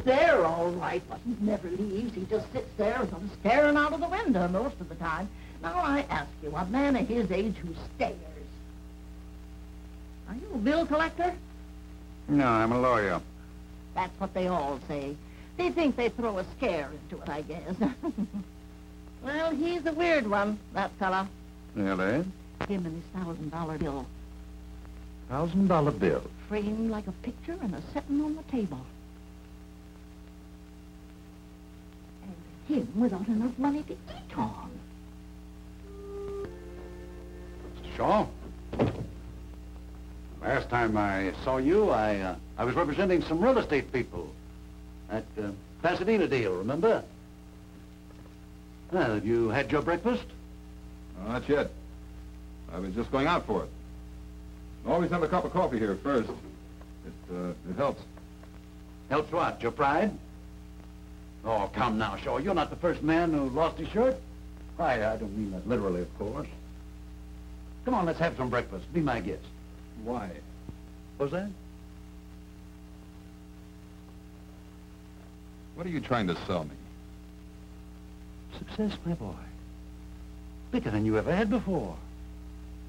There, all right, but he never leaves. He just sits there sort of staring out of the window most of the time. Now, I ask you, a man of his age who stares. Are you a bill collector? No, I'm a lawyer. That's what they all say. They think they throw a scare into it, I guess. Well, he's a weird one, that fella. Really? Him and his $1,000 bill. $1,000 bill? Framed like a picture and a setting on the table. And him without enough money to eat on. Mr. Shaw? Last time I saw you, I was representing some real estate people at Pasadena deal, remember? Well, have you had your breakfast? Not yet. I was just going out for it. Always have a cup of coffee here first. It helps. Helps what? Your pride? Oh, come now, Shaw. You're not the first man who lost his shirt. I don't mean that literally, of course. Come on, let's have some breakfast. Be my guest. Why? What's that? What are you trying to sell me? Success, my boy. Bigger than you ever had before.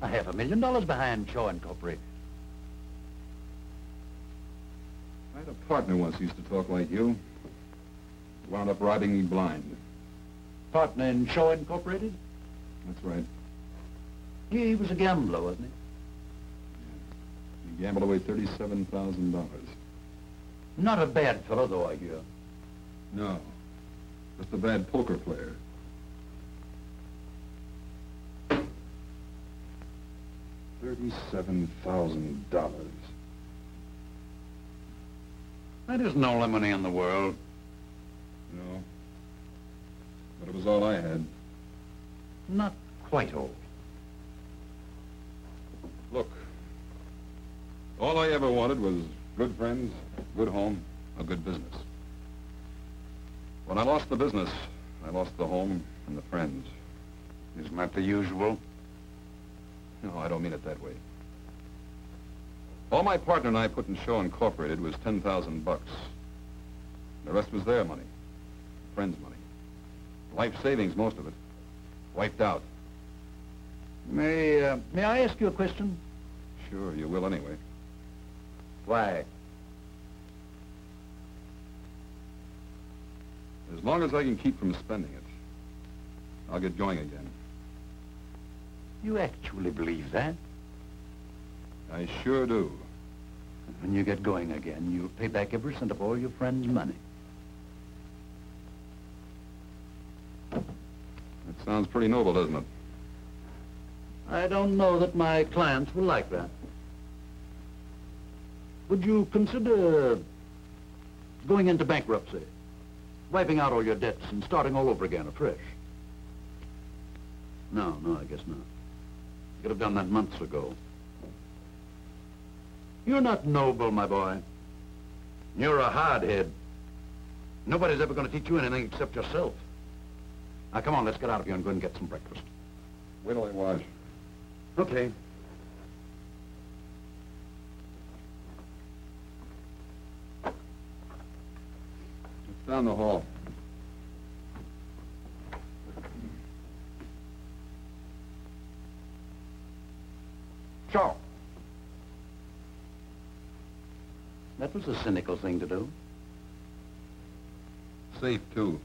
$500,000 behind Shaw Incorporated. I had a partner once who used to talk like you. Wound up robbing me blind. Partner in Shaw Incorporated? That's right. He was a gambler, wasn't he? He gambled away $37,000. Not a bad fellow, though, I hear. No. Just a bad poker player. $37,000. That isn't all the money in the world. No. But it was all I had. Not quite all. Look. All I ever wanted was good friends, good home, a good business. When I lost the business, I lost the home and the friends. Isn't that the usual? No, I don't mean it that way. All my partner and I put in Shaw Incorporated was $10,000. The rest was their money, friends' money. Life savings, most of it. Wiped out. May I ask you a question? Sure, you will anyway. Why? As long as I can keep from spending it, I'll get going again. You actually believe that? I sure do. When you get going again, you'll pay back every cent of all your friends' money. That sounds pretty noble, doesn't it? I don't know that my clients will like that. Would you consider going into bankruptcy, wiping out all your debts and starting all over again afresh? No, I guess not. You could have done that months ago. You're not noble, my boy. You're a hardhead. Nobody's ever going to teach you anything except yourself. Now, come on, let's get out of here and go and get some breakfast. Wait till I wash. Okay. It's down the hall. Shaw. That was a cynical thing to do. Safe, too.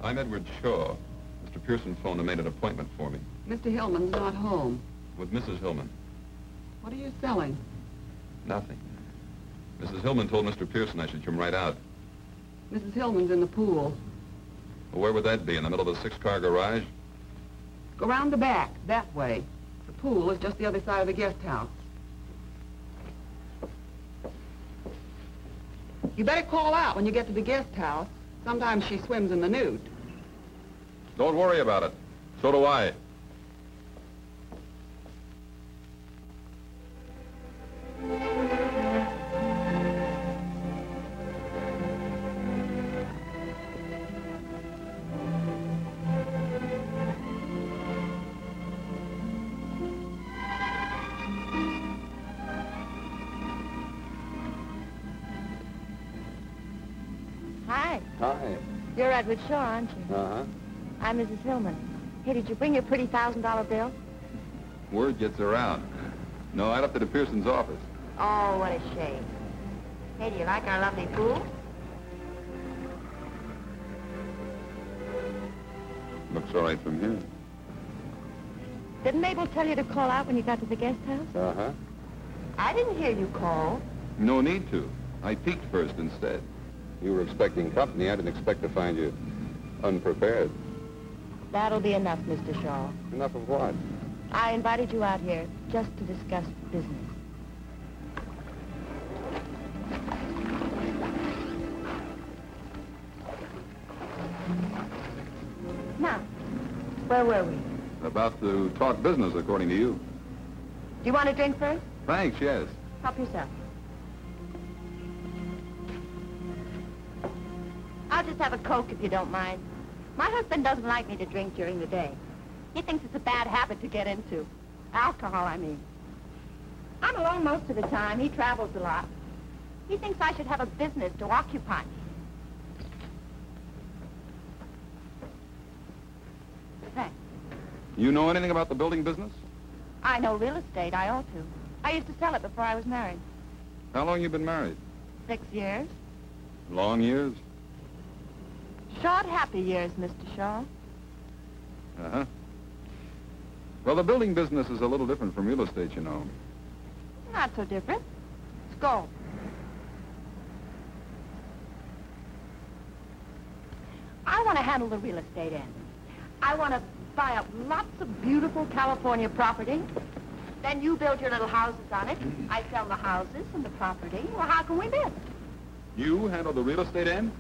I'm Edward Shaw. Mr. Pearson phoned and made an appointment for me. Mr. Hillman's not home. With Mrs. Hillman. What are you selling? Nothing. Mrs. Hillman told Mr. Pearson I should come right out. Mrs. Hillman's in the pool. Well, where would that be? In the middle of a six-car garage? Go round the back, that way. The pool is just the other side of the guest house. You better call out when you get to the guest house. Sometimes she swims in the nude. Don't worry about it. So do I. Hi. Hi. You're Edward Shaw, aren't you? Uh-huh. I'm Mrs. Hillman. Hey, did you bring your pretty $1,000 bill? Word gets around. No, I left it at Pearson's office. Oh, what a shame. Hey, do you like our lovely pool? Looks all right from here. Didn't Mabel tell you to call out when you got to the guest house? Uh-huh. I didn't hear you call. No need to. I peeked first instead. You were expecting company. I didn't expect to find you unprepared. That'll be enough, Mr. Shaw. Enough of what? I invited you out here just to discuss business. Now, where were we? About to talk business, according to you. Do you want a drink first? Thanks, yes. Help yourself. I'll just have a Coke if you don't mind. My husband doesn't like me to drink during the day. He thinks it's a bad habit to get into. Alcohol, I mean. I'm alone most of the time. He travels a lot. He thinks I should have a business to occupy me. Thanks. You know anything about the building business? I know real estate. I ought to. I used to sell it before I was married. How long you been married? 6 years. Long years? Short, happy years, Mr. Shaw. Uh-huh. Well, the building business is a little different from real estate, you know. Not so different. Let's go. I want to handle the real estate end. I want to buy up lots of beautiful California property. Then you build your little houses on it. I sell the houses and the property. Well, how can we live? You handle the real estate end?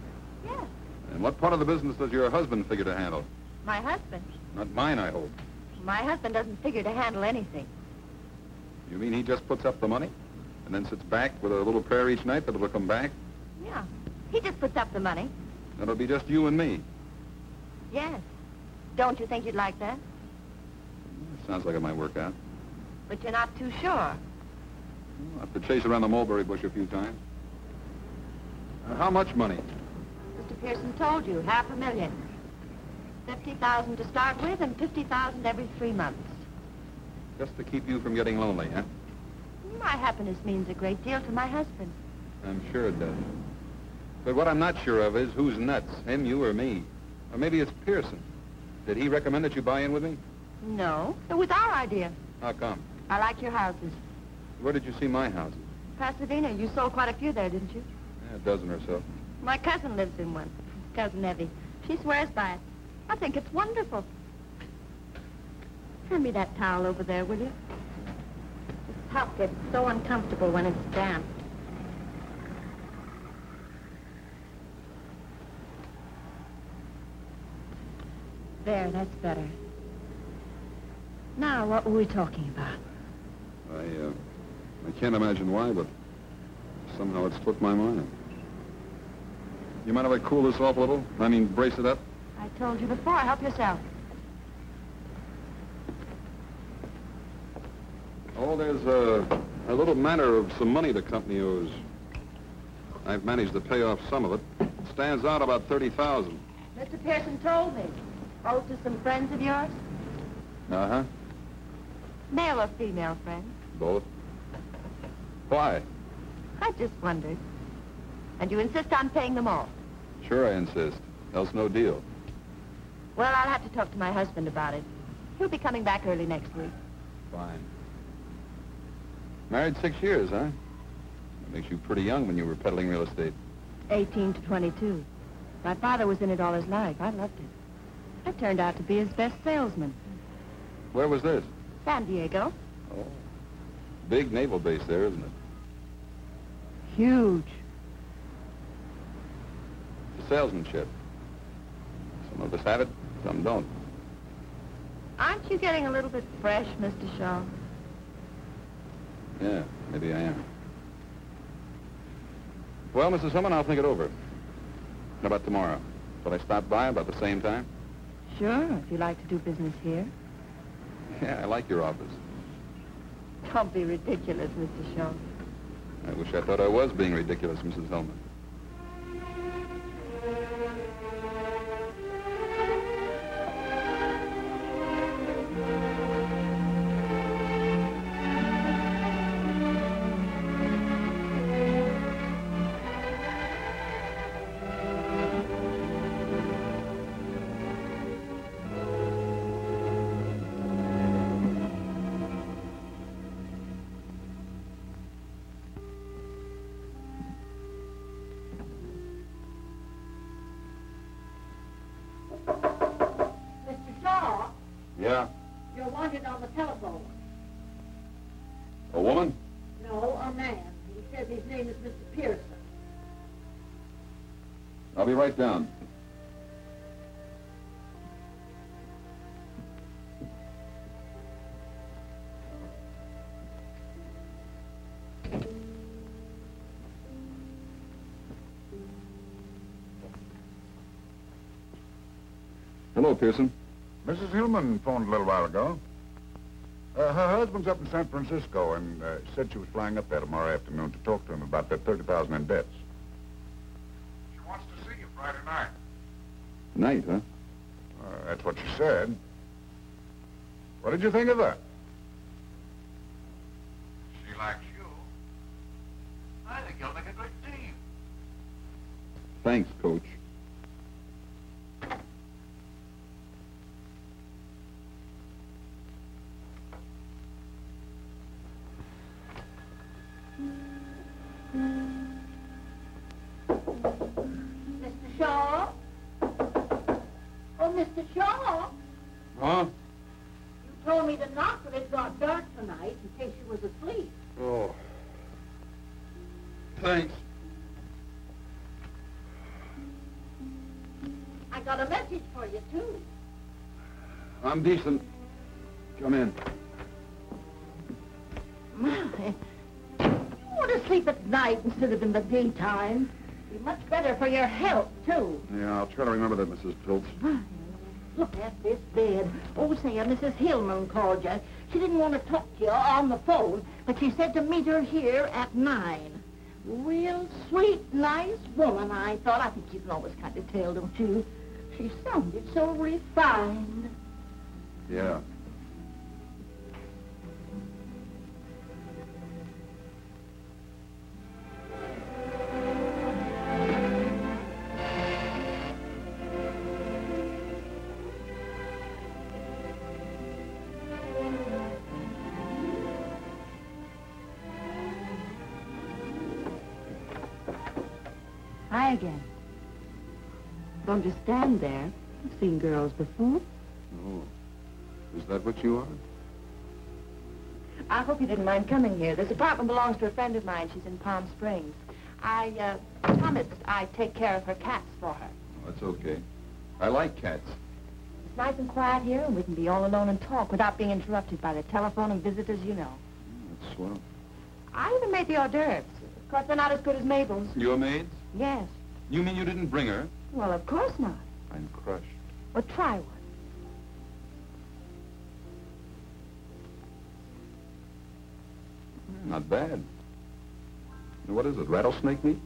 Yes. And what part of the business does your husband figure to handle? My husband. Not mine, I hope. My husband doesn't figure to handle anything. You mean he just puts up the money and then sits back with a little prayer each night that it'll come back? Yeah. He just puts up the money. That'll be just you and me. Yes. Don't you think you'd like that? Sounds like it might work out. But you're not too sure. I'll have to chase around the mulberry bush a few times. How much money? Mr. Pearson told you, $500,000. 50,000 to start with and 50,000 every 3 months. Just to keep you from getting lonely, huh? My happiness means a great deal to my husband. I'm sure it does. But what I'm not sure of is who's nuts, him, you, or me. Or maybe it's Pearson. Did he recommend that you buy in with me? No, it was our idea. How come? I like your houses. Where did you see my houses? Pasadena, you sold quite a few there, didn't you? A dozen or so. My cousin lives in one. Cousin Evie. She swears by it. I think it's wonderful. Hand me that towel over there, will you? This top gets so uncomfortable when it's damp. There, that's better. Now, what were we talking about? I can't imagine why, but somehow it slipped my mind. You mind if I cool this off a little? I mean, brace it up? I told you before, help yourself. Oh, there's a little matter of some money the company owes. I've managed to pay off some of it. It stands out about 30,000. Mr. Pearson told me. Owes to some friends of yours? Uh-huh. Male or female friends? Both. Why? I just wondered. And you insist on paying them all? Sure I insist. Else no deal. Well, I'll have to talk to my husband about it. He'll be coming back early next week. Fine. Married 6 years, huh? That makes you pretty young when you were peddling real estate. 18 to 22. My father was in it all his life. I loved it. I turned out to be his best salesman. Where was this? San Diego. Oh. Big naval base there, isn't it? Huge. It's salesmanship. Some of us have it, some don't. Aren't you getting a little bit fresh, Mr. Shaw? Yeah, maybe I am. Well, Mrs. Hillman, I'll think it over. How about tomorrow? Shall I stop by about the same time? Sure, if you like to do business here. Yeah, I like your office. Don't be ridiculous, Mr. Shaw. I wish I thought I was being ridiculous, Mrs. Hillman. Mr. Shaw, Yeah? you're wanted on the telephone. A woman? No, a man. He says his name is Mr. Pearson. I'll be right down. Hello, Pearson. Mrs. Hillman phoned a little while ago. Her husband's up in San Francisco and said she was flying up there tomorrow afternoon to talk to him about that $30,000 in debts. She wants to see you Friday night. Night, huh? That's what she said. What did you think of that? She likes you. I think you'll make a great team. Thanks, Coach. Mr. Shaw? Oh, Mr. Shaw? Huh? You told me to knock when it got dark tonight in case you was asleep. Oh. Thanks. I got a message for you, too. I'm decent. Come in. My, you want to sleep at night instead of in the daytime. Be much better for your health, too. Yeah, I'll try to remember that, Mrs. Piltz. Look at this bed. Oh, say, Mrs. Hillman called you. She didn't want to talk to you on the phone, but she said to meet her here at 9. Real sweet, nice woman, I thought. I think you can always kind of tell, don't you? She sounded so refined. Yeah. Hi again. Don't just stand there. I've seen girls before. Oh. Is that what you are? I hope you didn't mind coming here. This apartment belongs to a friend of mine. She's in Palm Springs. I promised I'd take care of her cats for her. Oh, that's okay. I like cats. It's nice and quiet here, and we can be all alone and talk without being interrupted by the telephone and visitors you know. That's swell. I even made the hors d'oeuvres. Of course, they're not as good as Mabel's. Your maids? Yes. You mean you didn't bring her? Well, of course not. I'm crushed. Well, try one. Not bad. What is it, rattlesnake meat?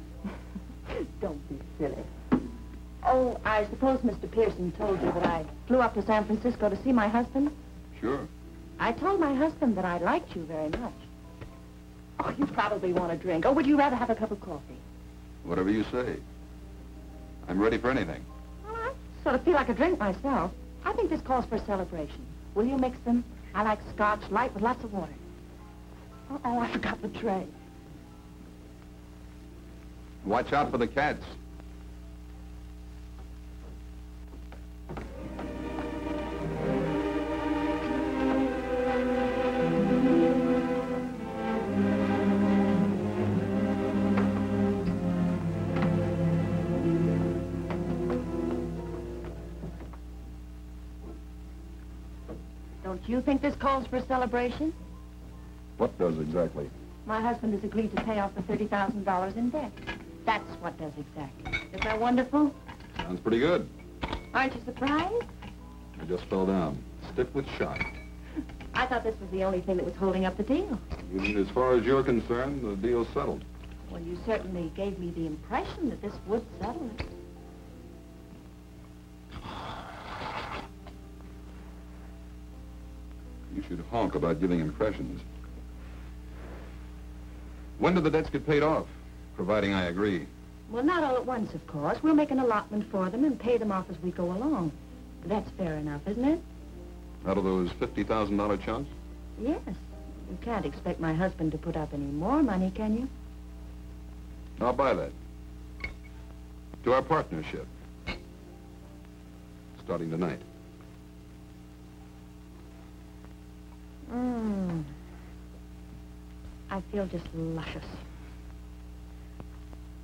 Don't be silly. Oh, I suppose Mr. Pearson told you that I flew up to San Francisco to see my husband? Sure. I told my husband that I liked you very much. Oh, you probably want a drink. Or would you rather have a cup of coffee? Whatever you say. I'm ready for anything. Well, I sort of feel like a drink myself. I think this calls for a celebration. Will you mix them? I like scotch light with lots of water. Oh, I forgot the tray. Watch out for the cats. Don't you think this calls for a celebration? What does exactly? My husband has agreed to pay off the $30,000 in debt. That's what does exactly. Is that wonderful? Sounds pretty good. Aren't you surprised? I just fell down, stiff with shock. I thought this was the only thing that was holding up the deal. You mean as far as you're concerned, the deal's settled? Well, you certainly gave me the impression that this would settle it. You should honk about giving impressions. When do the debts get paid off? Providing I agree. Well, not all at once, of course. We'll make an allotment for them and pay them off as we go along. That's fair enough, isn't it? Out of those $50,000 chunks? Yes. You can't expect my husband to put up any more money, can you? I'll buy that. To our partnership. Starting tonight. I feel just luscious.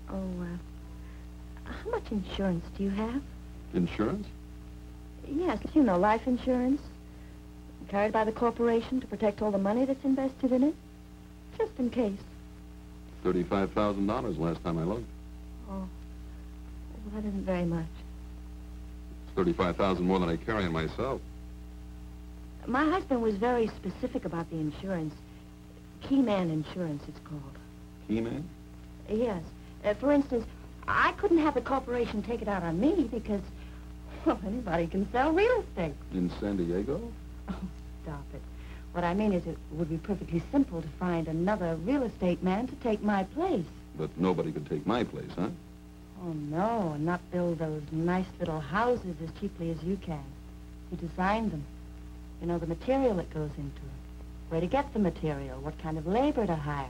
Oh, how much insurance do you have? Insurance? Yes, you know, life insurance. Carried by the corporation to protect all the money that's invested in it. Just in case. $35,000 last time I looked. Oh. Well, that isn't very much. It's $35,000 more than I carry in myself. My husband was very specific about the insurance. Key man insurance, it's called. Key man? Yes. For instance, I couldn't have the corporation take it out on me because, well, anybody can sell real estate. In San Diego? Oh, stop it. What I mean is it would be perfectly simple to find another real estate man to take my place. But nobody could take my place, huh? Oh, no, and not build those nice little houses as cheaply as you can. You designed them. You know the material that goes into it. Where to get the material, what kind of labor to hire.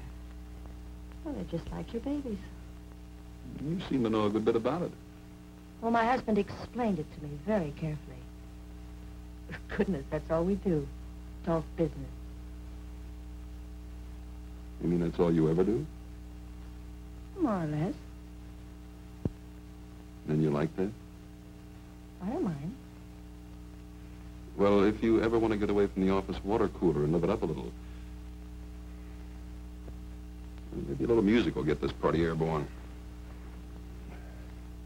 Well, they're just like your babies. You seem to know a good bit about it. Well, my husband explained it to me very carefully. Goodness, that's all we do. Talk business. You mean that's all you ever do? More or less. And you like that? I don't mind. Well, if you ever want to get away from the office water cooler and live it up a little, maybe a little music will get this party airborne.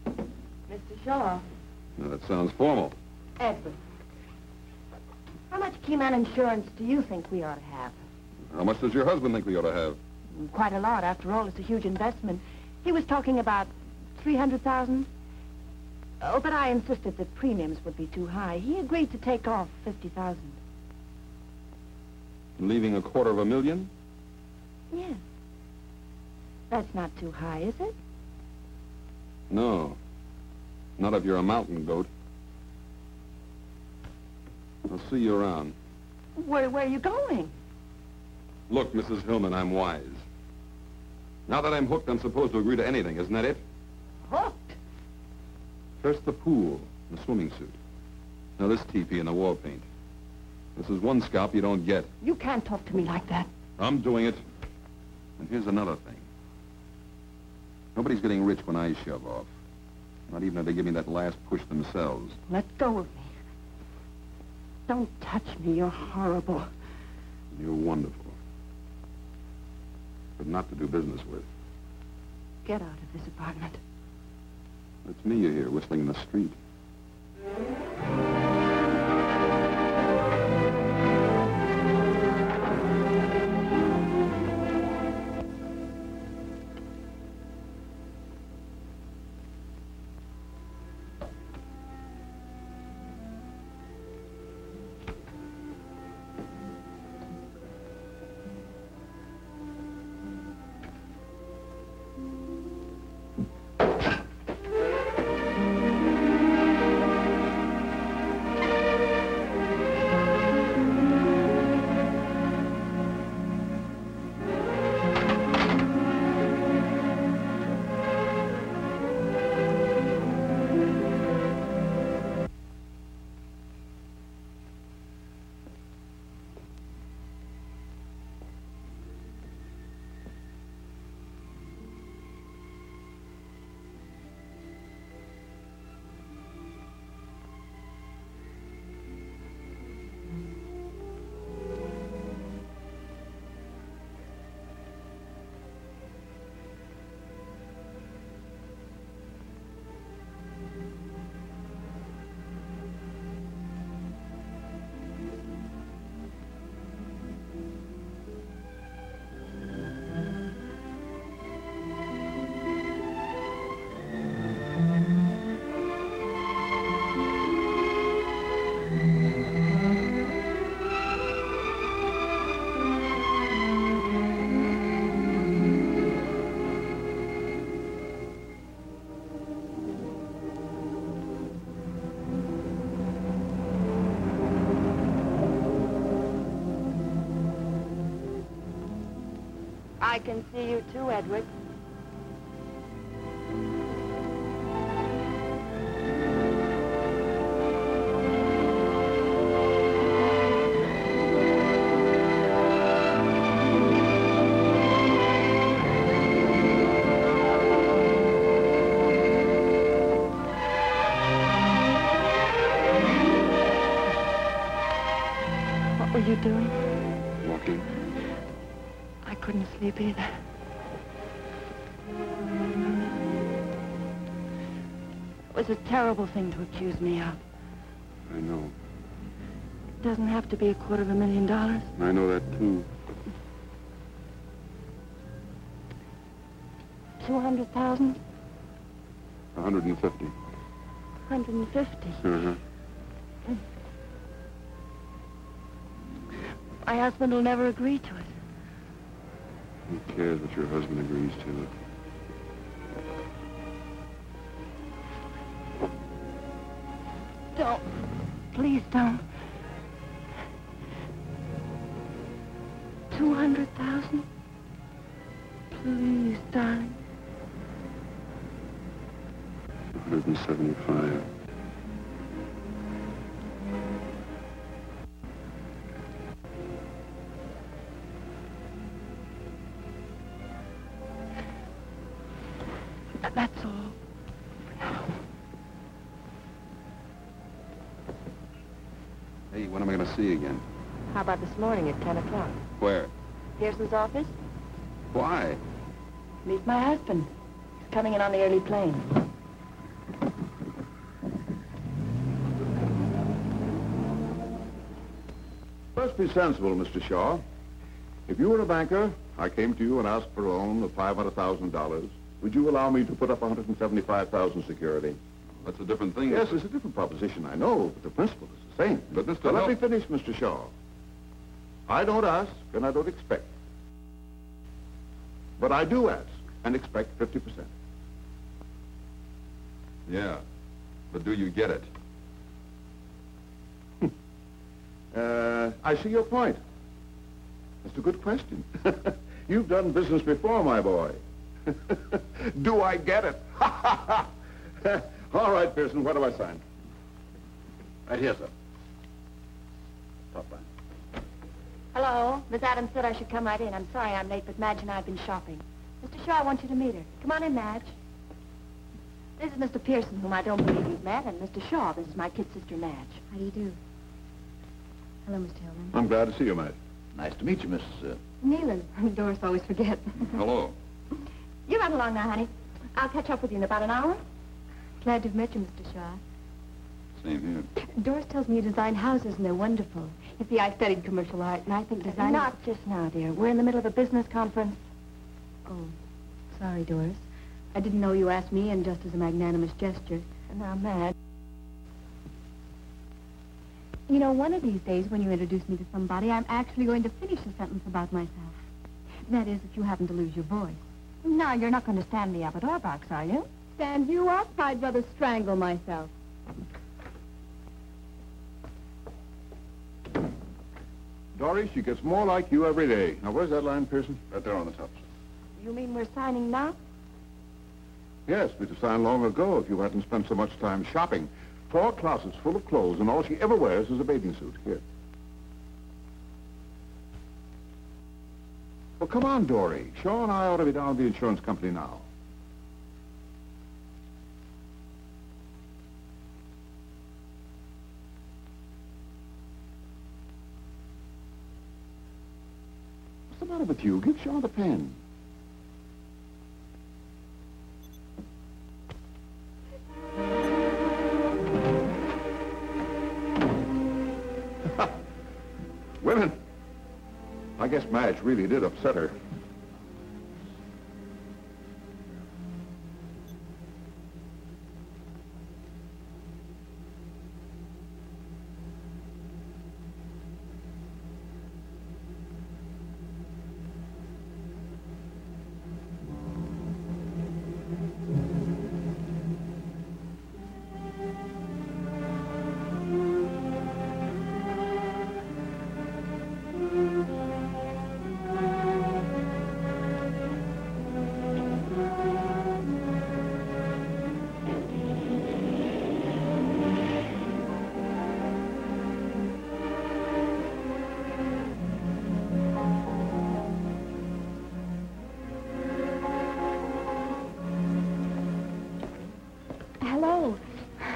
Mr. Shaw. Now, that sounds formal. Edward. How much keyman insurance do you think we ought to have? How much does your husband think we ought to have? Quite a lot. After all, it's a huge investment. He was talking about 300,000. Oh, but I insisted that premiums would be too high. He agreed to take off 50,000. Leaving $250,000? Yes. That's not too high, is it? No. Not if you're a mountain goat. I'll see you around. Where are you going? Look, Mrs. Hillman, I'm wise. Now that I'm hooked, I'm supposed to agree to anything, isn't that it? Hooked? First the pool, the swimming suit. Now this teepee and the wall paint. This is one scalp you don't get. You can't talk to me like that. I'm doing it. And here's another thing. Nobody's getting rich when I shove off. Not even if they give me that last push themselves. Let go of me. Don't touch me. You're horrible. You're wonderful. But not to do business with. Get out of this apartment. It's me you hear whistling in the street. I can see you too, Edward. What were you doing? Walking. I couldn't sleep either. It was a terrible thing to accuse me of. I know. It doesn't have to be $250,000. I know that, too. 200,000? 150. 150. Uh-huh. My husband will never agree to it. Who cares what your husband agrees to? Don't. Please don't. 200,000? Please, darling. 175. That's all. Hey, when am I going to see you again? How about this morning at 10 o'clock? Where? Pearson's office? Why? Meet my husband. He's coming in on the early plane. Let's be sensible, Mr. Shaw. If you were a banker, I came to you and asked for a loan of $500,000. Would you allow me to put up $175,000 security? That's a different thing. Yes, it's a different proposition, I know, but the principle is the same. But, Mr. Now, let Hill- me finish, Mr. Shaw. I don't ask, and I don't expect. But I do ask and expect 50%. Yeah. But do you get it? I see your point. That's a good question. You've done business before, my boy. Do I get it? All right, Pearson, what do I sign? Right here, sir. Top line. Hello. Miss Adams said I should come right in. I'm sorry I'm late, but Madge and I have been shopping. Mr. Shaw, I want you to meet her. Come on in, Madge. This is Mr. Pearson, whom I don't believe you've met, and Mr. Shaw. This is my kid sister, Madge. How do you do? Hello, Mr. Hillman. I'm glad to see you, Madge. Nice to meet you, Miss... Nealon. Doris always forgets. Hello. You run along now, honey. I'll catch up with you in about an hour. Glad to have met you, Mr. Shaw. Same here. Doris tells me you design houses, and they're wonderful. You see, I studied commercial art, and I think design... Not just now, dear. We're in the middle of a business conference. Oh, sorry, Doris. I didn't know you asked me, and just as a magnanimous gesture. And now, Madge. You know, one of these days, when you introduce me to somebody, I'm actually going to finish a sentence about myself. That is, if you happen to lose your voice. No, you're not going to stand me up at our box, are you? Stand you up? I'd rather strangle myself. Dory, she gets more like you every day. Now, where's that line, Pearson? Right there on the top. You mean we're signing now? Yes, we'd have signed long ago if you hadn't spent so much time shopping. 4 closets full of clothes, and all she ever wears is a bathing suit. Here. Well, come on, Dory. Shaw and I ought to be down at the insurance company now. What's the matter with you? Give Shaw the pen. Women. I guess Madge really did upset her.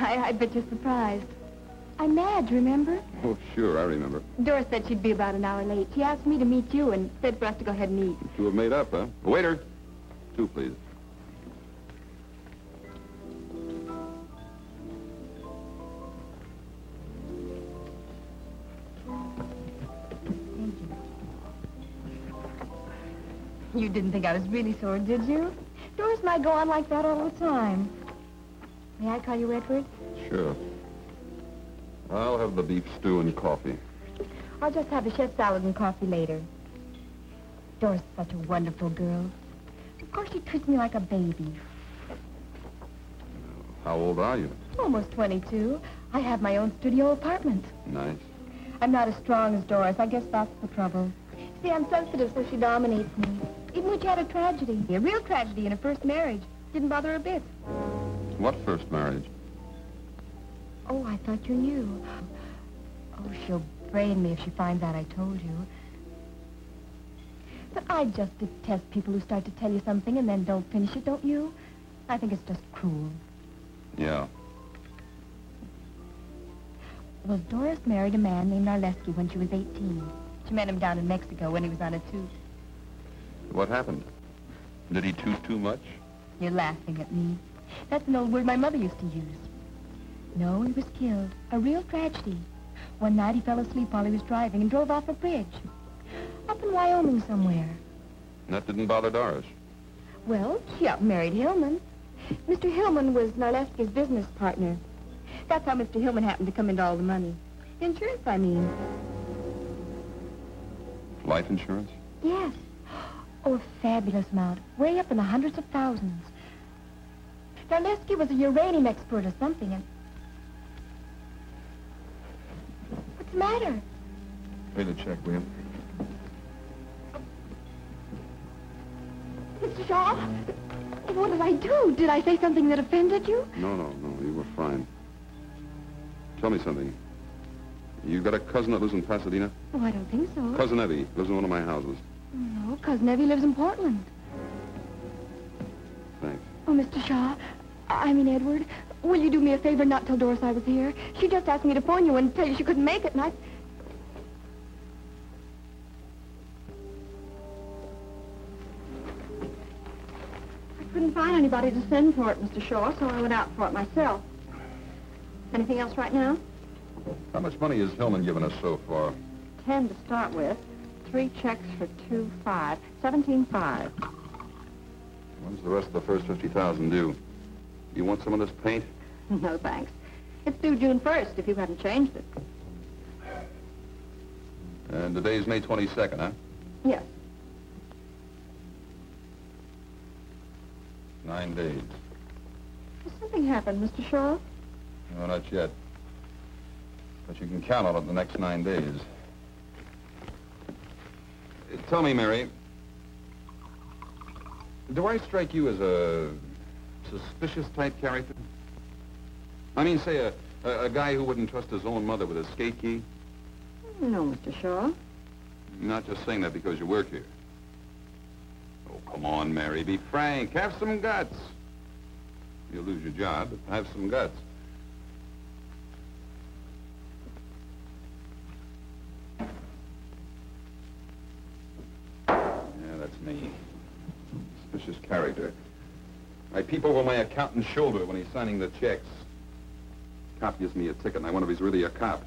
I bet you're surprised. I'm Madge, remember? Oh, sure, I remember. Doris said she'd be about an hour late. She asked me to meet you and said for us to go ahead and eat. You two have made up, huh? Waiter. 2, please. You didn't think I was really sore, did you? Doris and I go on like that all the time. May I call you Edward? Sure. I'll have the beef stew and coffee. I'll just have the chef salad and coffee later. Doris is such a wonderful girl. Of course, she treats me like a baby. How old are you? Almost 22. I have my own studio apartment. Nice. I'm not as strong as Doris. I guess that's the trouble. See, I'm sensitive, so she dominates me. Even when she had a tragedy, a real tragedy in her first marriage, didn't bother her a bit. What first marriage? Oh, I thought you knew. Oh, she'll brain me if she finds out I told you. But I just detest people who start to tell you something and then don't finish it, don't you? I think it's just cruel. Yeah. Well, Doris married a man named Narleski when she was 18. She met him down in Mexico when he was on a toot. What happened? Did he toot too much? You're laughing at me. That's an old word my mother used to use. No, he was killed. A real tragedy. One night he fell asleep while he was driving and drove off a bridge. Up in Wyoming somewhere. That didn't bother Doris. Well, she up and married Hillman. Mr. Hillman was Narleski's business partner. That's how Mr. Hillman happened to come into all the money. Insurance, I mean. Life insurance? Yes. Oh, a fabulous amount. Way up in the hundreds of thousands. Narleski was a uranium expert or something, and... What's the matter? Pay the check, will you? Mr. Shaw? What did I do? Did I say something that offended you? No, you were fine. Tell me something. You got a cousin that lives in Pasadena? Oh, I don't think so. Cousin Evie lives in one of my houses. No, Cousin Evie lives in Portland. Thanks. Oh, Mr. Shaw, I mean Edward, will you do me a favor and not tell Doris I was here? She just asked me to phone you and tell you she couldn't make it, and I couldn't find anybody to send for it, Mr. Shaw, so I went out for it myself. Anything else right now? How much money has Hillman given us so far? 10 to start with. 3 checks for 2.5. 17.5. When's the rest of the first 50,000 due? You want some of this paint? No, thanks. It's due June 1st, if you hadn't changed it. And today's May 22nd, huh? Yes. 9 days. Has something happened, Mr. Shaw? No, not yet. But you can count on it the next 9 days. Tell me, Mary, do I strike you as a suspicious type character? I mean, say, a guy who wouldn't trust his own mother with a skate key? No, Mr. Shaw. I'm not just saying that because you work here. Oh, come on, Mary, be frank. Have some guts. You'll lose your job, but have some guts. That's me. Suspicious character. I peep over my accountant's shoulder when he's signing the checks. Cop gives me a ticket, and I wonder if he's really a cop.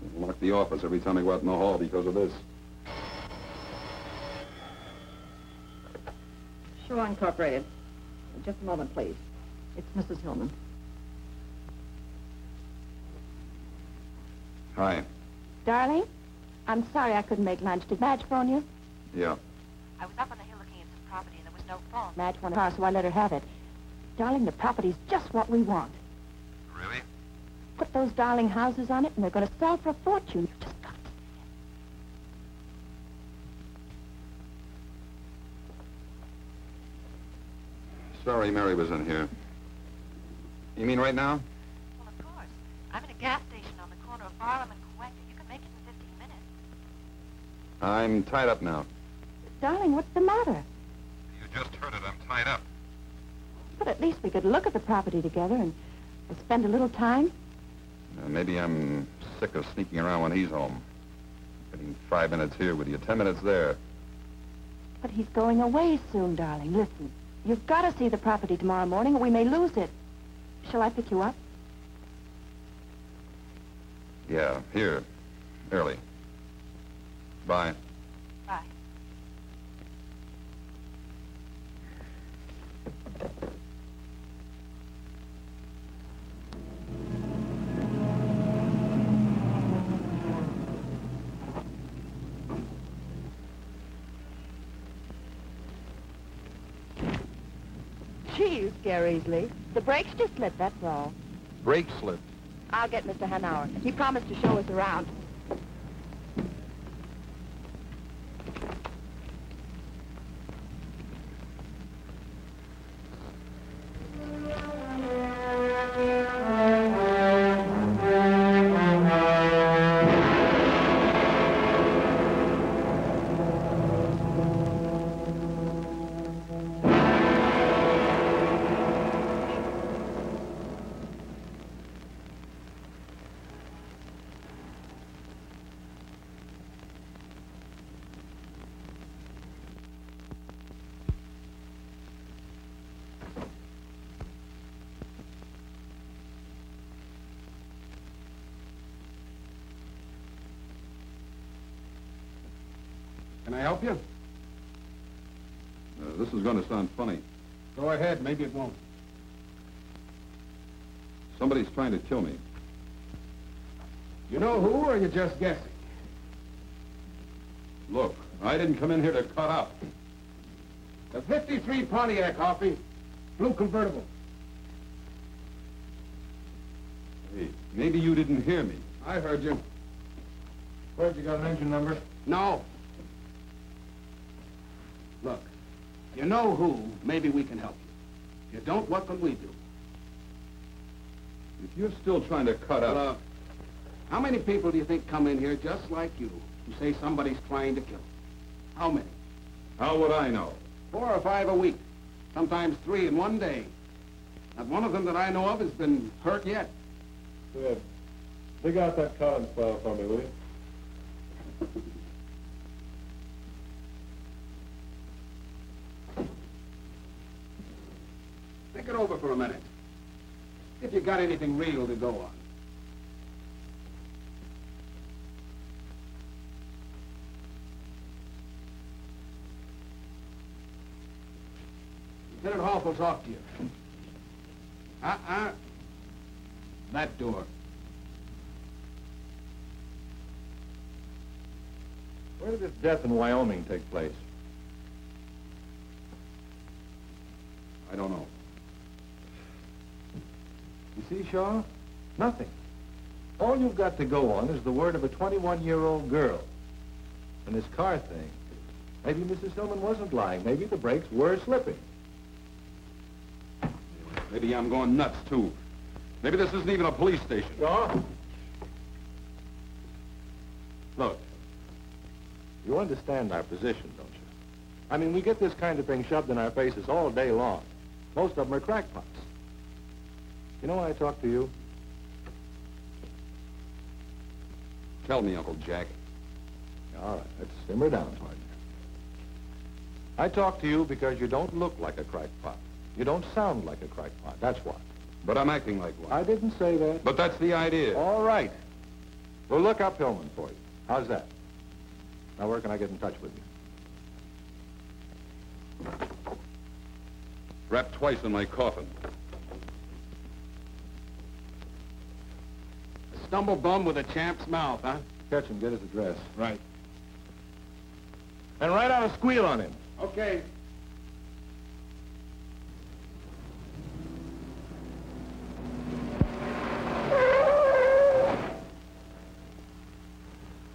They'll lock the office every time I go out in the hall because of this. Shaw Incorporated. Just a moment, please. It's Mrs. Hillman. Hi. Darling, I'm sorry I couldn't make lunch. Did Madge phone you? Yeah. I was up on the hill looking at some property and there was no phone. Madge wanted a car, so I let her have it. Darling, the property's just what we want. Really? Put those darling houses on it and they're going to sell for a fortune. You've just got to see it. Sorry Mary was in here. You mean right now? Well, of course. I'm in a gas station on the corner of Barlam and Cuenca. You can make it in 15 minutes. I'm tied up now. Darling, what's the matter? You just heard it. I'm tied up. But at least we could look at the property together and To spend a little time? Maybe I'm sick of sneaking around when he's home. Getting 5 minutes here with you, 10 minutes there. But he's going away soon, darling. Listen, you've got to see the property tomorrow morning or we may lose it. Shall I pick you up? Yeah, here. Early. Bye. Bye. Gee, you scare easily. The brakes just slipped, that's all. Brake slipped. I'll get Mr. Hanauer. He promised to show us around. Can I help you? This is going to sound funny. Go ahead, maybe it won't. Somebody's trying to kill me. You know who, or are you just guessing? Look, I didn't come in here to cut up. The 53 Pontiac, Hoffy. Blue convertible. Hey, maybe you didn't hear me. I heard you. Where'd you got an engine number? No. Look, you know who, maybe we can help you. You don't, what can we do? If you're still trying to cut up... Look, how many people do you think come in here just like you who say somebody's trying to kill them? How many? How would I know? 4 or 5 a week. Sometimes 3 in one day. Not one of them that I know of has been hurt yet. Good. Dig out that Collins file for me, will you? Think it over for a minute. If you got anything real to go on. Lieutenant Hoff will talk to you. That door. Where did this death in Wyoming take place? I don't know. You see, Shaw? Nothing. All you've got to go on is the word of a 21-year-old girl. And this car thing. Maybe Mrs. Hillman wasn't lying. Maybe the brakes were slipping. Maybe I'm going nuts, too. Maybe this isn't even a police station. Shaw? Look, you understand our position, don't you? I mean, we get this kind of thing shoved in our faces all day long. Most of them are crackpots. You know when I talk to you? Tell me, Uncle Jack. All right, let's simmer down, partner. I talk to you because you don't look like a crackpot. You don't sound like a crackpot, that's what. But I'm acting like one. I didn't say that. But that's the idea. All right. We'll look up Hillman for you. How's that? Now, where can I get in touch with you? Wrapped twice in my coffin. A stumble bum with a champ's mouth, huh? Catch him, get his address. Right. And write out a squeal on him. Okay.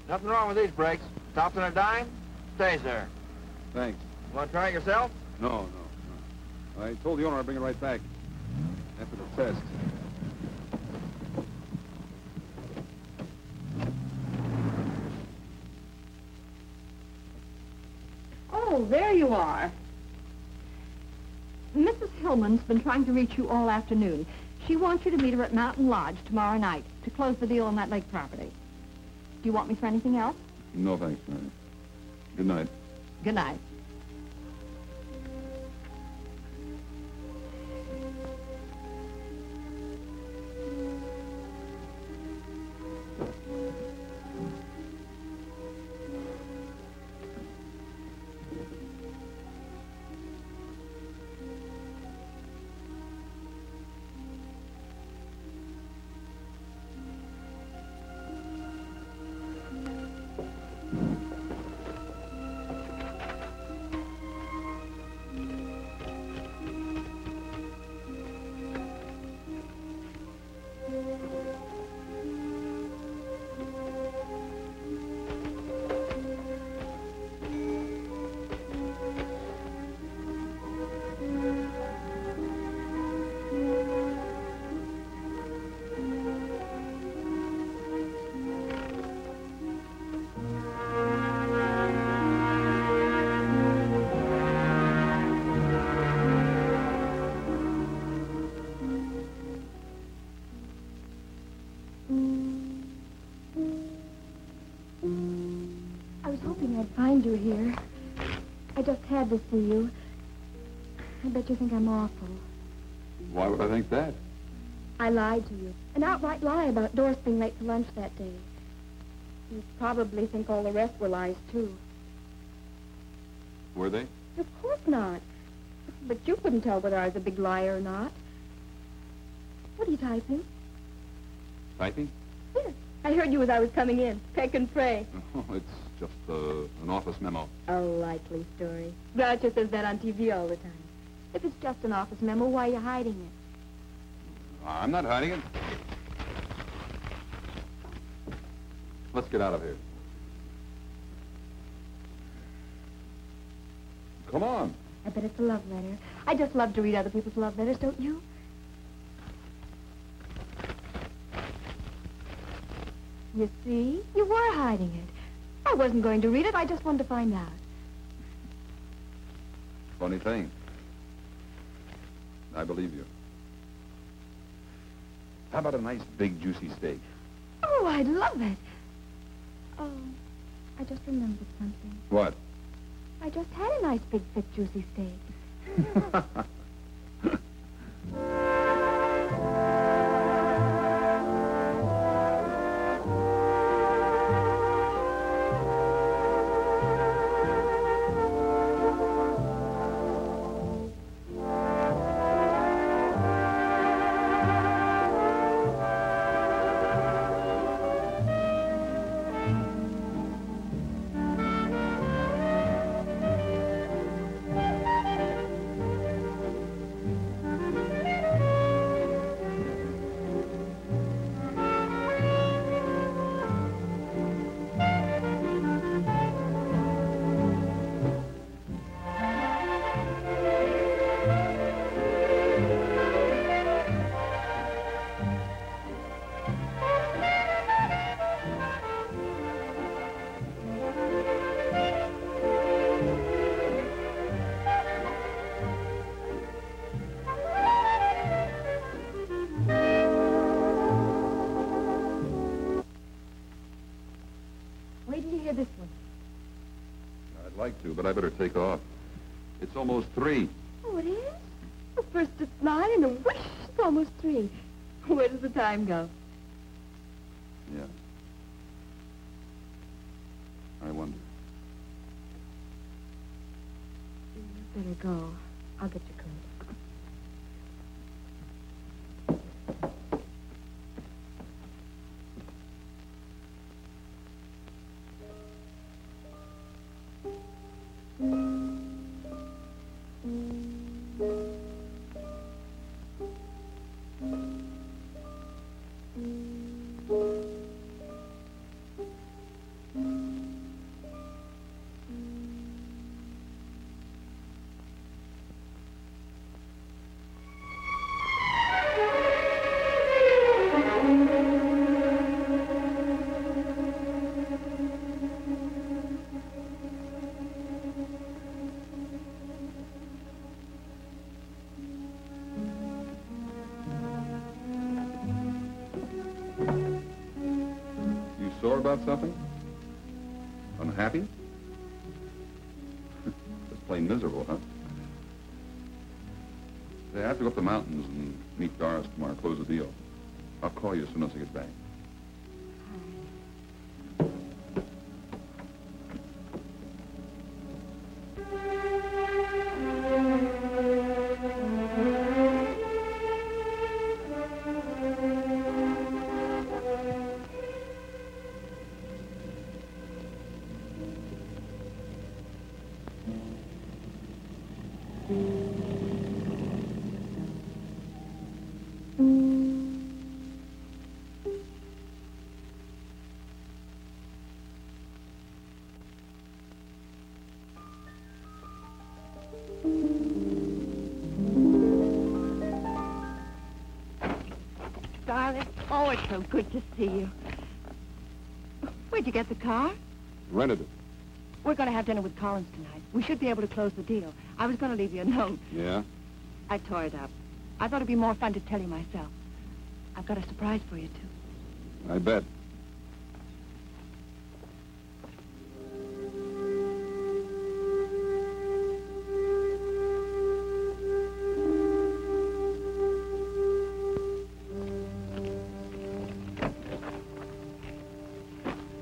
Nothing wrong with these brakes. Stops on a dime, stays there. Thanks. You want to try it yourself? No. I told the owner I'd bring it right back. After the test. Oh, there you are. Mrs. Hillman's been trying to reach you all afternoon. She wants you to meet her at Mountain Lodge tomorrow night to close the deal on that lake property. Do you want me for anything else? No, thanks, Mary. Good night. Good night. I was hoping I'd find you here. I just had to see you. I bet you think I'm awful. Why would I think that? I lied to you. An outright lie about Doris being late for lunch that day. You probably think all the rest were lies, too. Were they? Of course not. But you couldn't tell whether I was a big liar or not. What are you typing? Typing? Here. I heard you as I was coming in. Peck and pray. Oh, it's just an office memo. A likely story. Groucho says that on TV all the time. If it's just an office memo, why are you hiding it? I'm not hiding it. Let's get out of here. Come on. I bet it's a love letter. I just love to read other people's love letters, don't you? You see? You were hiding it. I wasn't going to read it. I just wanted to find out. Funny thing. I believe you. How about a nice, big, juicy steak? Oh, I'd love it. Oh, I just remembered something. What? I just had a nice, big, thick, juicy steak. Wait till you hear this one. I'd like to, but I better take off. It's almost 3. Oh, it is? Well, first it's 9 and a whish, it's almost 3. Where does the time go? Yeah. I wonder. You better go. I'll get your coat. sore about something? Unhappy? Just plain miserable, huh? Say, I have to go up the mountains and meet Doris tomorrow, close the deal. I'll call you as soon as I get back. Darling, oh, it's so good to see you. Where'd you get the car? Rented it. We're going to have dinner with Collins tonight. We should be able to close the deal. I was going to leave you a note. Yeah? I tore it up. I thought it'd be more fun to tell you myself. I've got a surprise for you, too. I bet.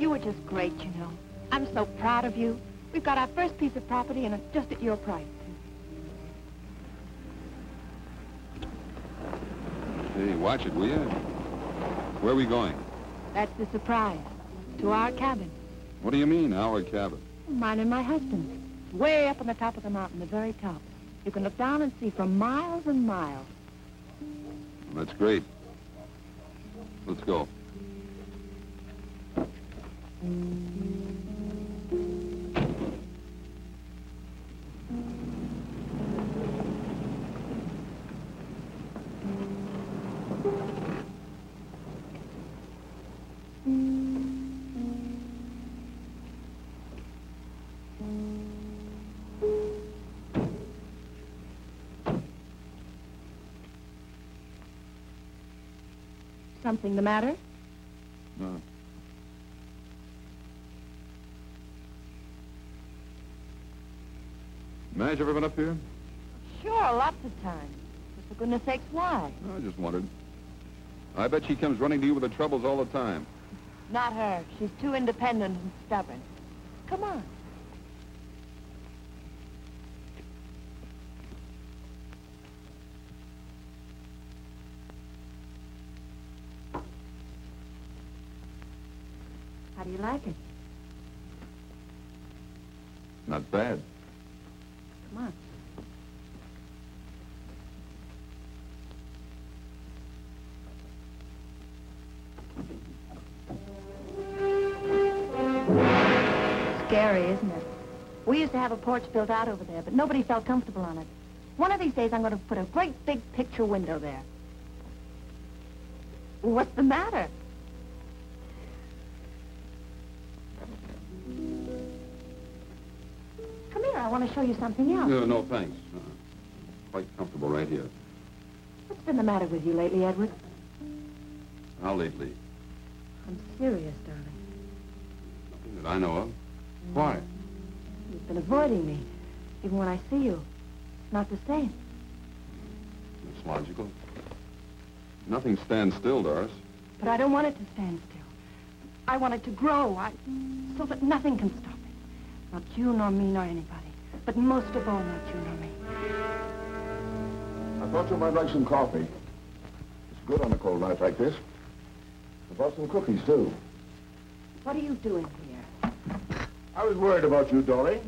You were just great, you know. I'm so proud of you. We've got our first piece of property, and it's just at your price. Hey, watch it, will you? Where are we going? That's the surprise. To our cabin. What do you mean, our cabin? Mine and my husband's. Way up on the top of the mountain, the very top. You can look down and see for miles and miles. That's great. Let's go. Something the matter? No. Madge ever been up here? Sure, lots of times. But for goodness sakes, why? I just wondered. I bet she comes running to you with her troubles all the time. Not her. She's too independent and stubborn. Come on. How do you like it? Not bad. Come on. Scary, isn't it? We used to have a porch built out over there, but nobody felt comfortable on it. One of these days, I'm going to put a great big picture window there. What's the matter? Come here, I want to show you something else. No, thanks. Quite comfortable right here. What's been the matter with you lately, Edward? How lately? I'm serious, darling. Nothing that I know of. Why? You've been avoiding me. Even when I see you. It's not the same. That's logical. Nothing stands still, Doris. But I don't want it to stand still. I want it to grow, so that nothing can stop it. Not you, nor me, nor anybody. But most of all, not you, nor me. I thought you might like some coffee. It's good on a cold night like this. I bought some cookies, too. What are you doing here? I was worried about you, Dory.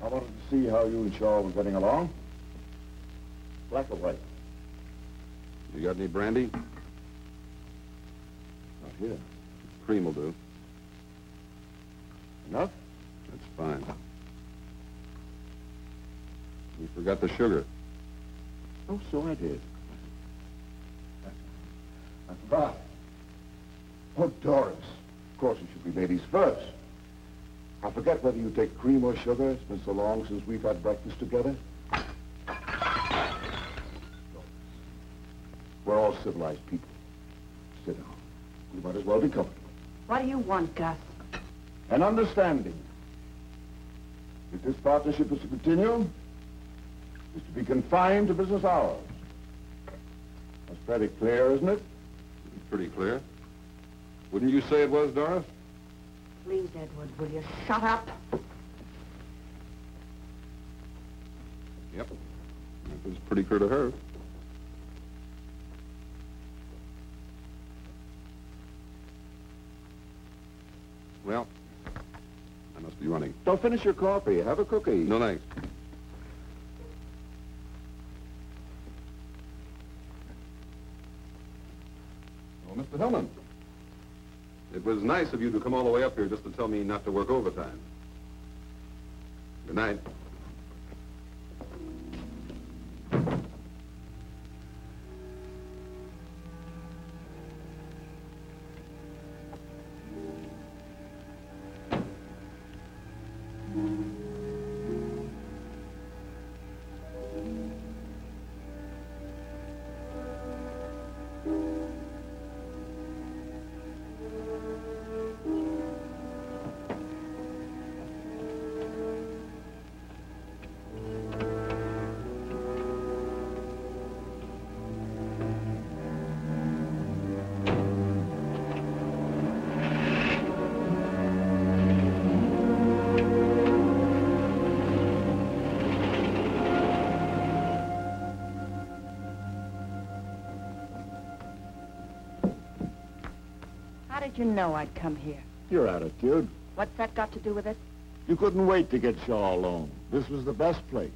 I wanted to see how you and Shaw were getting along. Black or white? You got any brandy? Not here. Cream will do. Enough? That's fine. You forgot the sugar. Oh, so I did. I forgot. Oh, Doris. Of course, it should be ladies first. I forget whether you take cream or sugar. It's been so long since we've had breakfast together. We're all civilized people. Sit down. We might as well be comfortable. What do you want, Gus? An understanding. If this partnership is to continue, it's to be confined to business hours. That's pretty clear, isn't it? Pretty clear. Wouldn't you say it was, Doris? Please, Edward, will you shut up? Yep. It was pretty clear to her. Well, I must be running. Don't finish your coffee. Have a cookie. No, thanks. Oh, Mr. Hellman. It was nice of you to come all the way up here just to tell me not to work overtime. Good night. How did you know I'd come here? Your attitude. What's that got to do with it? You couldn't wait to get Shaw alone. This was the best place.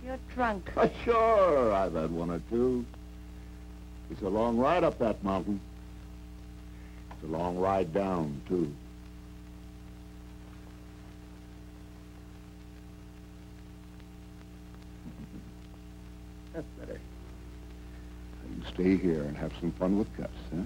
You're drunk. Sure, I've had one or two. It's a long ride up that mountain. It's a long ride down, too. That's better. You stay here and have some fun with Gus, huh?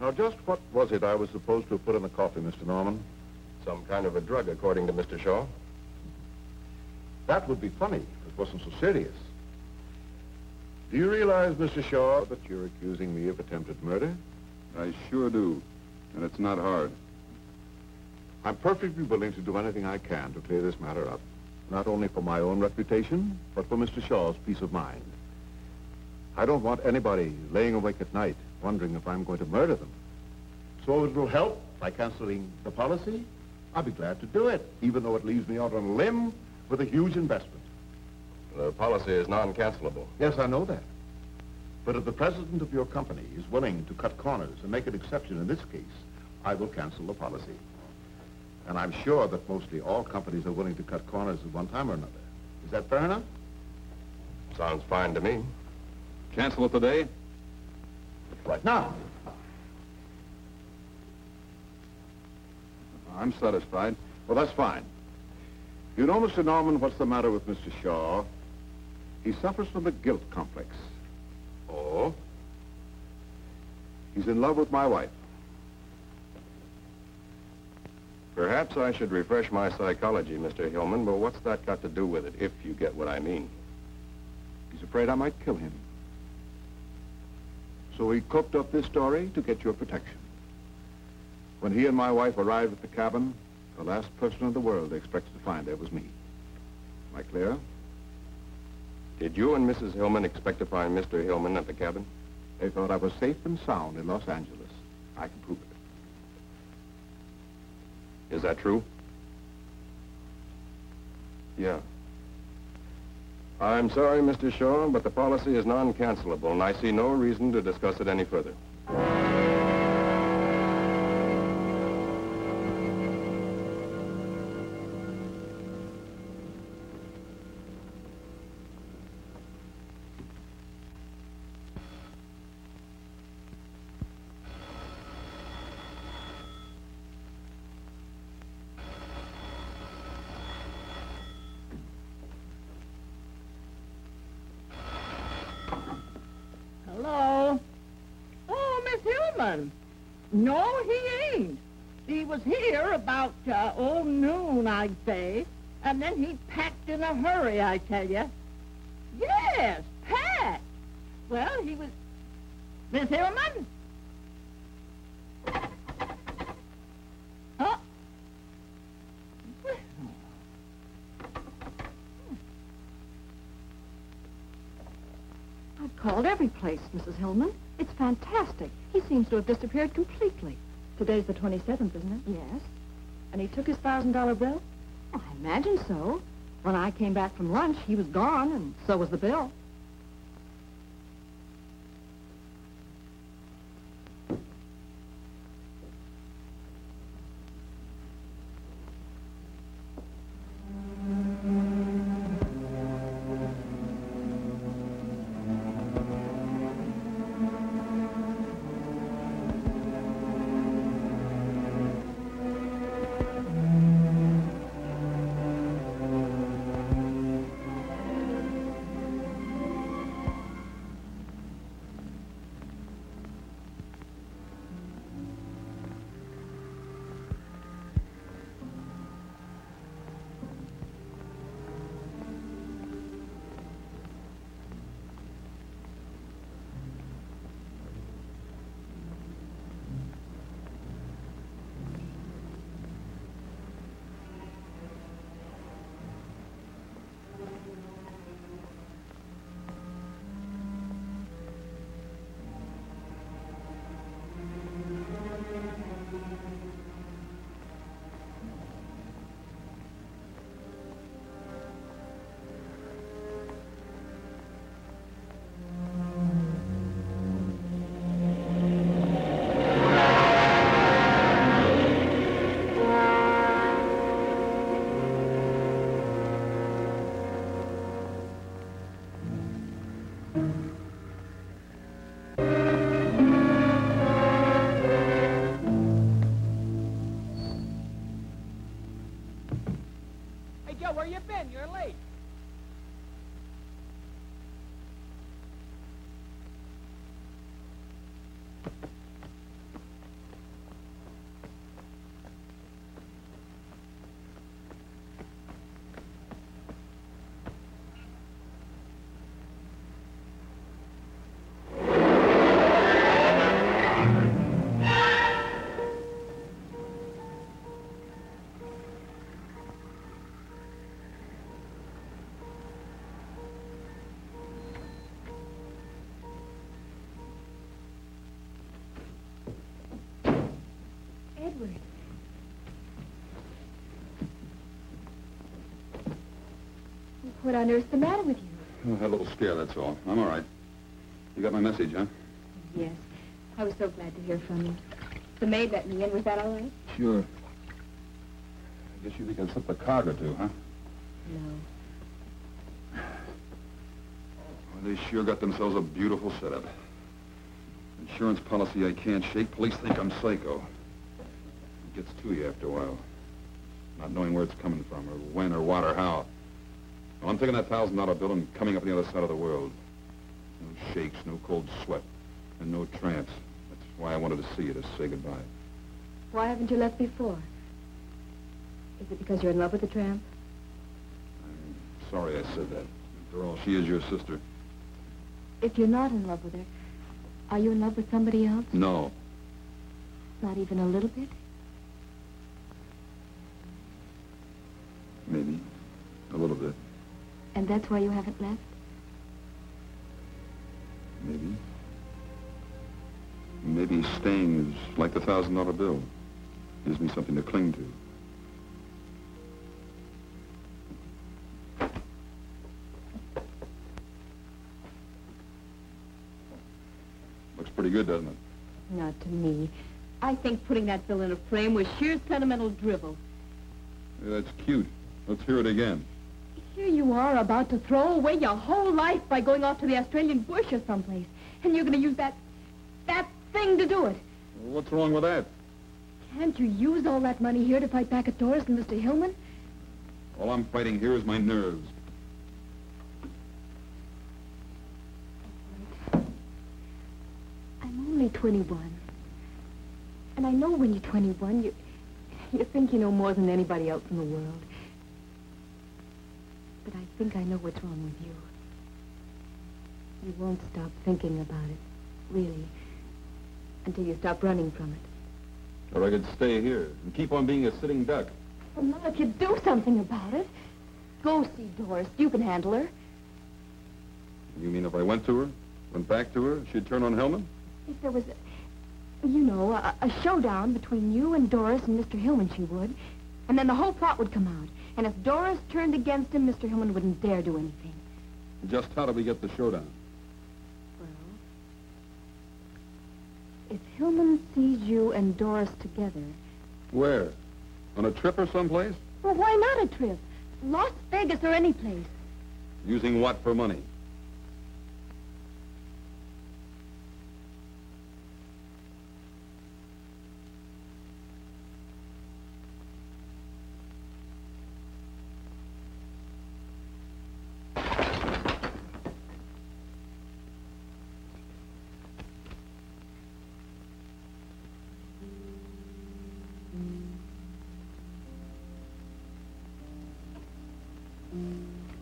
Now, just what was it I was supposed to have put in the coffee, Mr. Norman? Some kind of a drug, according to Mr. Shaw. That would be funny if it wasn't so serious. Do you realize, Mr. Shaw, that you're accusing me of attempted murder? I sure do. And it's not hard. I'm perfectly willing to do anything I can to clear this matter up. Not only for my own reputation, but for Mr. Shaw's peace of mind. I don't want anybody laying awake at night wondering if I'm going to murder them. So if it will help by canceling the policy, I'll be glad to do it, even though it leaves me out on a limb with a huge investment. The policy is non-cancelable. Yes, I know that. But if the president of your company is willing to cut corners and make an exception in this case, I will cancel the policy. And I'm sure that mostly all companies are willing to cut corners at one time or another. Is that fair enough? Sounds fine to me. Cancel it today? Right now. I'm satisfied. Well, that's fine. You know, Mr. Norman, what's the matter with Mr. Shaw? He suffers from a guilt complex. Oh? He's in love with my wife. Perhaps I should refresh my psychology, Mr. Hillman, but what's that got to do with it, if you get what I mean? He's afraid I might kill him. So he cooked up this story to get your protection. When he and my wife arrived at the cabin, the last person in the world they expected to find there was me. Am I clear? Did you and Mrs. Hillman expect to find Mr. Hillman at the cabin? They thought I was safe and sound in Los Angeles. I can prove it. Is that true? Yeah. I'm sorry, Mr. Shaw, but the policy is non-cancelable, and I see no reason to discuss it any further. Hello? Oh, Miss Hillman. No, he ain't. He was here about, noon, I'd say. And then he packed in a hurry, I tell you. Yes, packed. Well, he was... Miss Hillman? Huh? I've called every place, Mrs. Hillman. It's fantastic. He seems to have disappeared completely. Today's the 27th, isn't it? Yes. And he took his $1,000 bill? I imagine so. When I came back from lunch, he was gone, and so was the bill. Where you been? You're late. Edward. What on earth's the matter with you? Oh, I had a little scare, that's all. I'm all right. You got my message, huh? Yes. I was so glad to hear from you. The maid let me in. Was that all right? Sure. I guess you think I slipped a card or two, huh? No. They sure got themselves a beautiful setup. Insurance policy I can't shake. Police think I'm psycho. It gets to you after a while. Not knowing where it's coming from, or when, or what, or how. Well, I'm taking that $1,000 bill and coming up on the other side of the world. No shakes, no cold sweat, and no tramps. That's why I wanted to see you, to say goodbye. Why haven't you left before? Is it because you're in love with the tramp? I'm sorry I said that. After all, she is your sister. If you're not in love with her, are you in love with somebody else? No. Not even a little bit? Maybe. A little bit. And that's why you haven't left? Maybe. Maybe staying is like the $1,000 bill. Gives me something to cling to. Looks pretty good, doesn't it? Not to me. I think putting that bill in a frame was sheer sentimental drivel. Yeah, that's cute. Let's hear it again. Here you are about to throw away your whole life by going off to the Australian bush or someplace. And you're going to use that thing to do it. Well, what's wrong with that? Can't you use all that money here to fight back at Doris and Mr. Hillman? All I'm fighting here is my nerves. I'm only 21. And I know when you're 21, you think you know more than anybody else in the world. But I think I know what's wrong with you. You won't stop thinking about it, really, until you stop running from it. Or I could stay here and keep on being a sitting duck. Well, not if you do something about it. Go see Doris. You can handle her. You mean if I went to her, went back to her, she'd turn on Hellman? If there was, a showdown between you and Doris and Mr. Hillman, she would. And then the whole plot would come out. And if Doris turned against him, Mr. Hillman wouldn't dare do anything. Just how do we get the showdown? Well, if Hillman sees you and Doris together... Where? On a trip or someplace? Well, why not a trip? Las Vegas or any place. Using what for money?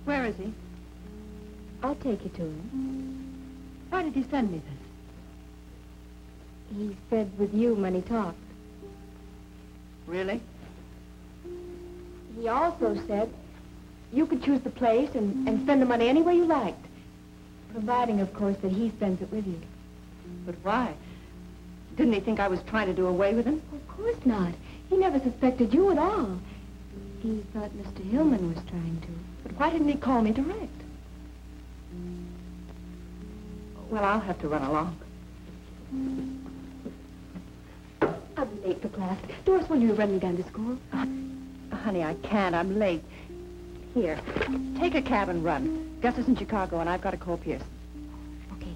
Where is he? I'll take you to him. Why did he send me this? He said with you when he talked. Really? He also said you could choose the place and spend the money any way you liked. Providing, of course, that he spends it with you. But why? Didn't he think I was trying to do away with him? Of course not. He never suspected you at all. He thought Mr. Hillman was trying to. But why didn't he call me direct? Well, I'll have to run along. I'll be late for class. Doris, will you run me down to school? Honey, I can't. I'm late. Here, take a cab and run. Gus is in Chicago, and I've got to call Pierce. Okay.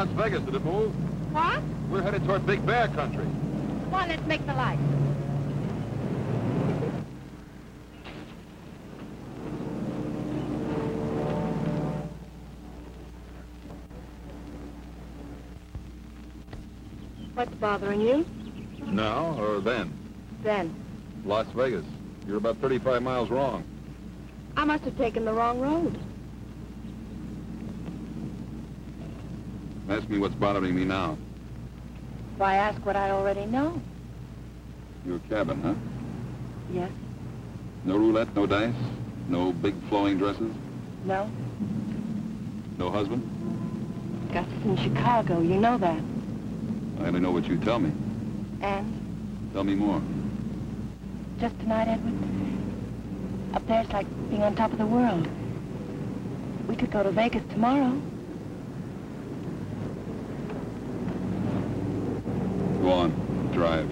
Las Vegas, did it move? What? We're headed toward Big Bear country. Come on, let's make the light. What's bothering you? Now or then? Then. Las Vegas. You're about 35 miles wrong. I must have taken the wrong road. Ask me what's bothering me now. Why ask what I already know? Your cabin, huh? Yes. No roulette, no dice? No big flowing dresses? No. No husband? Gus is in Chicago. You know that. I only know what you tell me. And? Tell me more. Just tonight, Edward. Up there, it's like being on top of the world. We could go to Vegas tomorrow. Go on. Drive.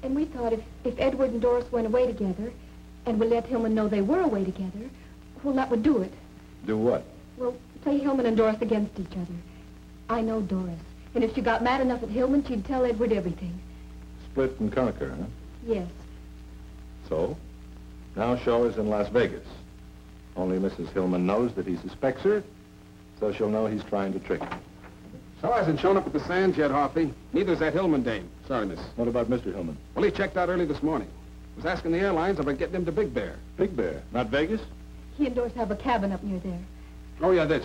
And we thought if Edward and Doris went away together, and we let Hillman know they were away together, well, that would do it. Do what? Well, play Hillman and Doris against each other. I know Doris, and if she got mad enough at Hillman, she'd tell Edward everything. Split and conquer, huh? Yes. So, now Shaw is in Las Vegas. Only Mrs. Hillman knows that he suspects her, so she'll know he's trying to trick her. So hasn't shown up at the Sands yet, Hoffy. Neither's that Hillman dame. Sorry, miss. What about Mr. Hillman? Well, he checked out early this morning. Was asking the airlines about getting him to Big Bear. Big Bear, not Vegas? He and Doris have a cabin up near there. Oh, yeah, this.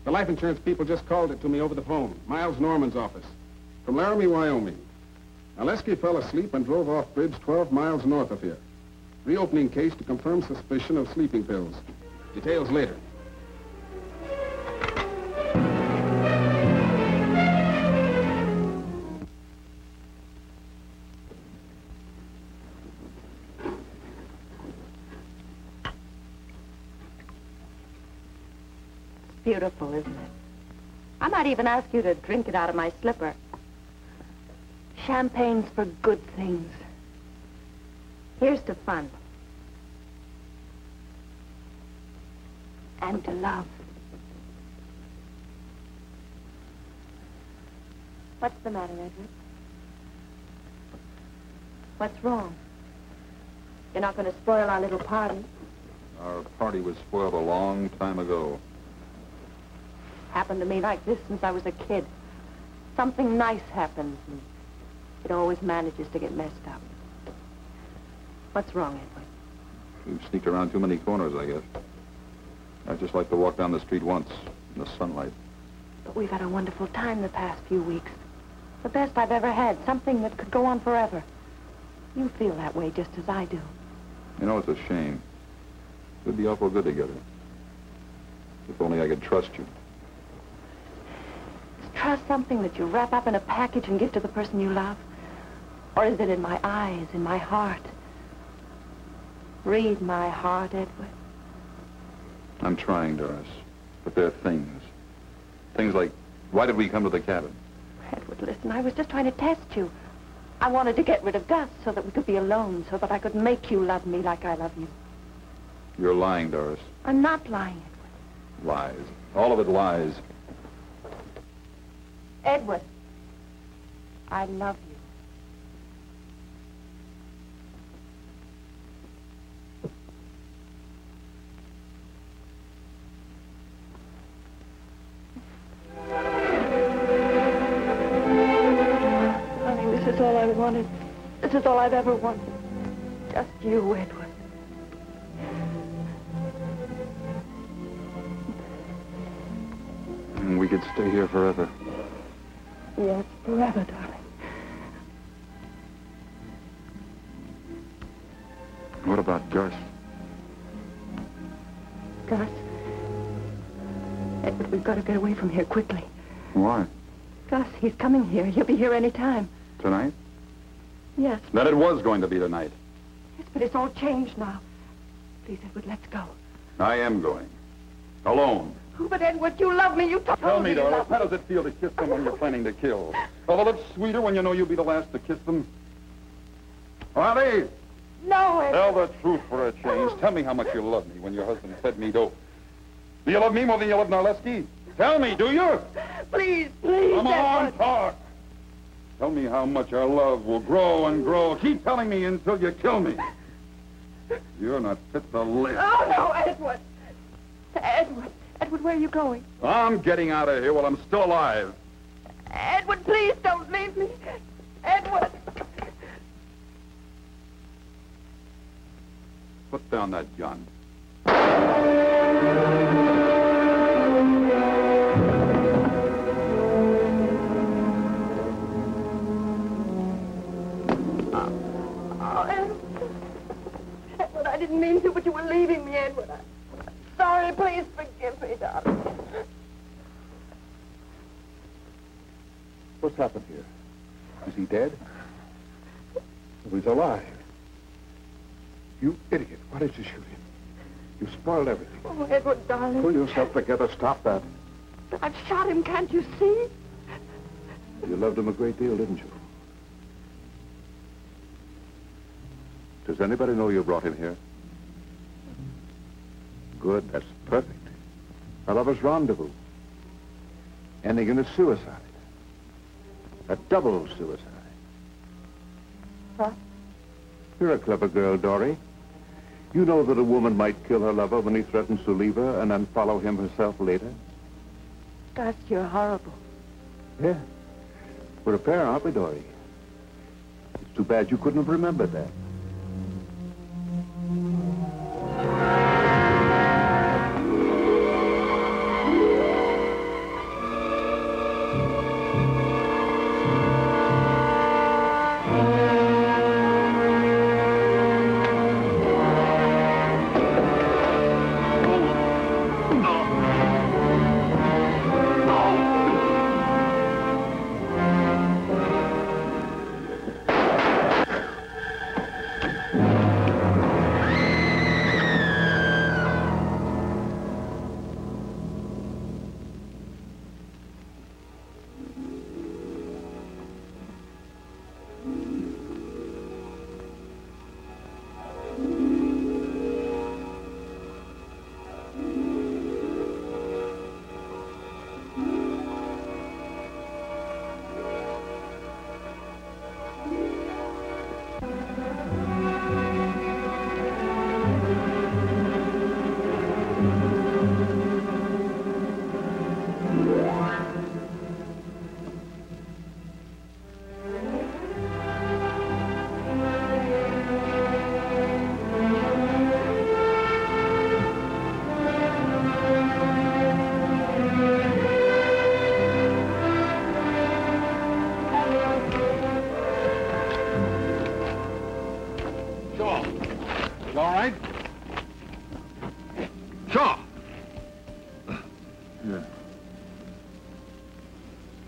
The life insurance people just called it to me over the phone. Miles Norman's office. From Laramie, Wyoming. Alesky fell asleep and drove off bridge 12 miles north of here. Reopening case to confirm suspicion of sleeping pills. Details later. Beautiful, isn't it? I might even ask you to drink it out of my slipper. Champagne's for good things. Here's to fun. And to love. What's the matter, Edward? What's wrong? You're not going to spoil our little party? Our party was spoiled a long time ago. Happened to me like this since I was a kid. Something nice happens, and it always manages to get messed up. What's wrong, Edward? We've sneaked around too many corners, I guess. I'd just like to walk down the street once, in the sunlight. But we've had a wonderful time the past few weeks. The best I've ever had, something that could go on forever. You feel that way just as I do. You know, it's a shame. We'd be awful good together. If only I could trust you. Is trust something that you wrap up in a package and give to the person you love? Or is it in my eyes, in my heart? Read my heart, Edward. I'm trying, Doris. But there are things. Things like, why did we come to the cabin? Edward, listen, I was just trying to test you. I wanted to get rid of Gus so that we could be alone, so that I could make you love me like I love you. You're lying, Doris. I'm not lying, Edward. Lies. All of it lies. Edward, I love you. Honey, this is all I wanted. This is all I've ever wanted. Just you, Edward. And we could stay here forever. Yes, forever, darling. about Gus? Gus. Edward, we've got to get away from here quickly. Why? Gus, he's coming here. He'll be here any time. Tonight? Yes. That it was going to be tonight. Yes, but it's all changed now. Please, Edward, let's go. I am going. Alone. Oh, but Edward, you love me. You told Tell me, you Doris, love how does it feel to kiss someone you're planning to kill? Are the lips sweeter when you know you'll be the last to kiss them? Harvey! No, Edward. Tell the truth for a change. Tell me how much you love me when your husband fed me dope. Do you love me more than you love Narleski? Tell me, do you? Please, please, Come on, Edward. talk. Tell me how much our love will grow and grow. Keep telling me until you kill me. You're not fit to live. Oh, no, Edward. Edward. Edward, where are you going? I'm getting out of here while I'm still alive. Edward, please don't leave me. Edward. Put down that gun. Oh, Edward. Edward, I didn't mean to, but you were leaving me, Edward. I'm sorry. Please forgive me, darling. What's happened here? Is he dead? Oh, he's alive. You idiot. Why did you shoot him? You spoiled everything. Oh, Edward, darling. Pull yourself together. Stop that. I've shot him, can't you see? You loved him a great deal, didn't you? Does anybody know you brought him here? Good, that's perfect. A lover's rendezvous. Ending in a suicide. A double suicide. What? You're a clever girl, Dory. You know that a woman might kill her lover when he threatens to leave her and then follow him herself later? Gus, you're horrible. Yeah. We're a pair, aren't we, Dory? It's too bad you couldn't have remembered that.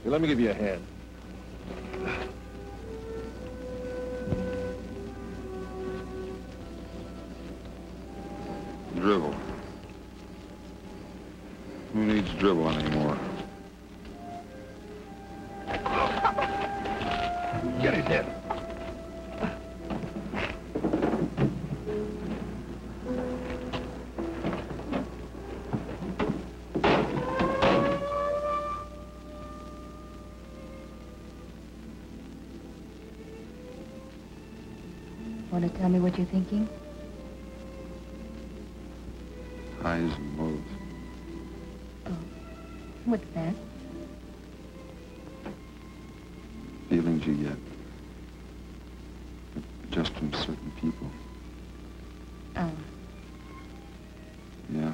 Let me give you a hand. Dribble. Who needs dribble anymore? Get his head. Want to tell me what you're thinking? Highs and lows. Oh, what's that? Feelings you get. Just from certain people. Oh. Yeah.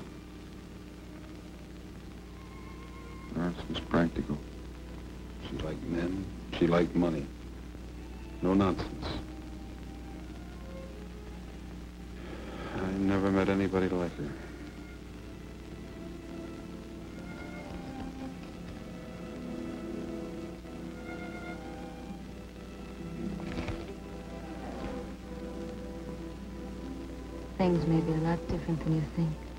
Earth was practical. She liked men. She liked money. No nonsense. met anybody like her. Things may be a lot different than you think.